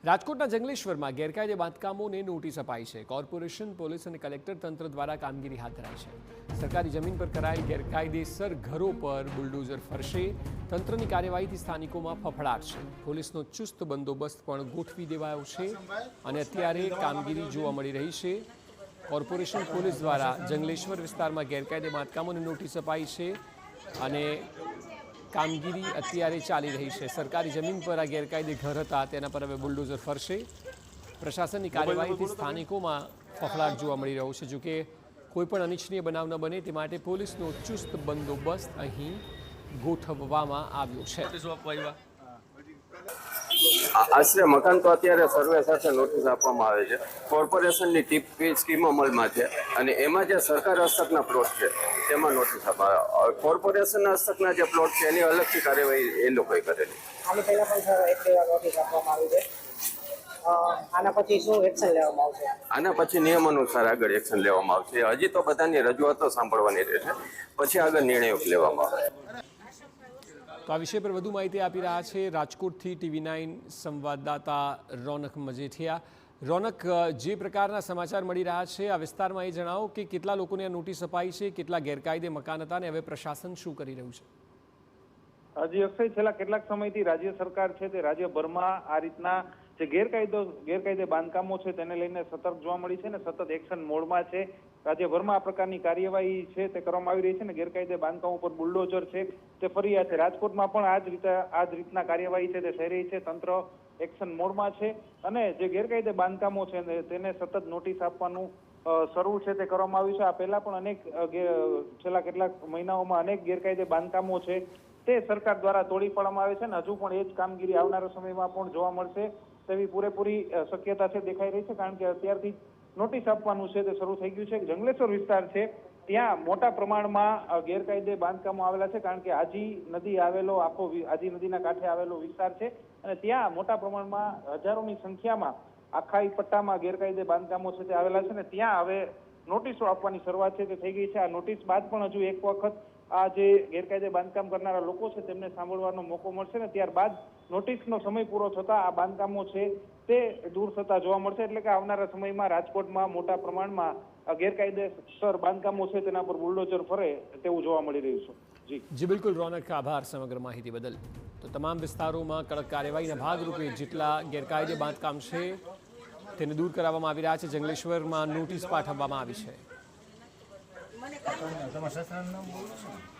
રાજકોટના જંગલેશ્વરમાં ગેરકાયદે બાંધકામોને નોટિસ અપાઈ છે। કોર્પોરેશન, પોલીસ અને કલેક્ટર તંત્ર દ્વારા કામગીરી હાથ ધરાઈ છે। સરકારી જમીન પર કરાયેલ ગેરકાયદેસર ઘરો પર બુલડોઝર ફરશે। તંત્રની કાર્યવાહીથી સ્થાનિકોમાં ફફડાટ છે। પોલીસનો ચુસ્ત બંદોબસ્ત પણ ગોઠવી દેવાયો છે અને અત્યારે કામગીરી જોવા મળી રહી છે। કોર્પોરેશન પોલીસ દ્વારા જંગલેશ્વર વિસ્તારમાં ગેરકાયદે બાંધકામોને નોટિસ અપાઈ છે અને કામગીરી અત્યારે ચાલી રહી છે। સરકારી જમીન પર આ ગેરકાયદે ઘર હતા તેના પર હવે બુલડોઝર ફરશે। પ્રશાસનની કાર્યવાહીથી સ્થાનિકોમાં ફફડાટ જોવા મળી રહ્યો છે। જોકે કોઈપણ અનિચ્છનીય બનાવ ન બને તે માટે પોલીસનો ચુસ્ત બંદોબસ્ત અહીં ગોઠવવામાં આવ્યો છે। આશરે મકાન તો અત્યારે સર્વે સાથે નોટિસ આપવામાં આવે છે। કોર્પોરેશનની ટીપી સ્કીમ અમલમાં છે અને એમાં જે સરકાર હસ્તકના પ્લોટ છે તેમાં નોટિસ આપવામાં આવે। કોર્પોરેશન હસ્તકના જે પ્લોટ છે એની અલગથી કાર્યવાહી એ લોકોએ કરેલી। આની પહેલા પણ સર એક બે વાર નોટિસ આપવામાં આવી છે। આના પછી શું એક્શન લેવામાં આવશે? આના પછી નિયમ અનુસાર આગળ એક્શન લેવામાં આવશે। હજી તો બધાની રજૂઆતો સાંભળવાની રહેશે, પછી આગળ નિર્ણયો લેવામાં આવશે। તો આ વિષય પર વધુ માહિતી આપી રહ્યા છે રાજકોટથી TV9 સંવાદદાતા રોનક મજેઠિયા। રોનક, જે પ્રકારના સમાચાર મળી રહ્યા છે આ વિસ્તારમાં એ જણાવો કે કેટલા લોકોને આ નોટિસ અપાઈ છે, કેટલા ગેરકાયદે મકાન હતા અને હવે પ્રશાસન શું કરી રહ્યું છે? હજી અક્ષય, છેલ્લા કેટલાક સમયથી રાજ્ય સરકાર છે તે રાજ્યભરમાં આ રીતના જે ગેરકાયદે બાંધકામો છે તેને લઈને સતર્ક જોવા મળી છે ને સતત એક્શન મોડમાં છે। રાજ્યભરમાં આ પ્રકારની કાર્યવાહી છે તે કરવામાં આવી રહી છે ને ગેરકાયદે બાંધકામો પર બુલડોઝર છે તે ફર્યા છે। રાજકોટમાં પણ આ જ રીતના કાર્યવાહી છે તે થઈ રહી છે। તંત્ર એક્શન મોડમાં છે અને જે ગેરકાયદે બાંધકામો છે તેને સતત નોટિસ આપવાનું શરૂ છે તે કરવામાં આવ્યું છે। આ પહેલા પણ છેલ્લા કેટલાક મહિનાઓમાં અનેક ગેરકાયદે બાંધકામો છે તે સરકાર દ્વારા તોડી પાડવામાં આવે છે અને હજુ પણ એ જ કામગીરી આવનારા સમયમાં પણ જોવા મળશે તેવી પૂરેપૂરી શક્યતા છે દેખાઈ રહી છે। કારણ કે અત્યારથી નોટિસ આપવાનું છે તે શરૂ થઈ ગયું છે। જંગલેશ્વર વિસ્તાર છે ત્યાં મોટા પ્રમાણમાં ગેરકાયદે બાંધકામો આવેલા છે કારણ કે આજી નદી આવેલો આજી નદીના કાંઠે આવેલો વિસ્તાર છે અને ત્યાં મોટા પ્રમાણમાં હજારોની સંખ્યામાં આખાઈ પટ્ટામાં ગેરકાયદે બાંધકામો છે તે આવેલા છે ને ત્યાં હવે નોટિસો આપવાની શરૂઆત છે તે થઈ ગઈ છે। આ નોટિસ બાદ પણ હજુ એક વખત આ જે ગેરકાયદે બાંધકામ કરનારા લોકો છે તેમને સાંભળવાનો મોકો મળશે ને ત્યારબાદ નોટિસનો સમય પૂરો થતા આ બાંધકામો છે તે દૂર થતા જોવા મળશે। એટલે કે આવનારા સમયમાં રાજકોટમાં મોટા પ્રમાણમાં ગેરકાયદેસર બાંધકામો છે તેના પર બુલડોઝર ફરે તેવું જોવા મળી રહ્યું છે। જી બિલકુલ રોનક, આભાર સમગ્ર માહિતી બદલ। તો તમામ વિસ્તારોમાં કડક કાર્યવાહીના ભાગરૂપે જેટલા ગેરકાયદે બાંધકામ છે તેને દૂર કરાવવામાં આવી રહ્યા છે। જંગલેશ્વરમાં નોટિસ પાઠવવામાં આવી છે।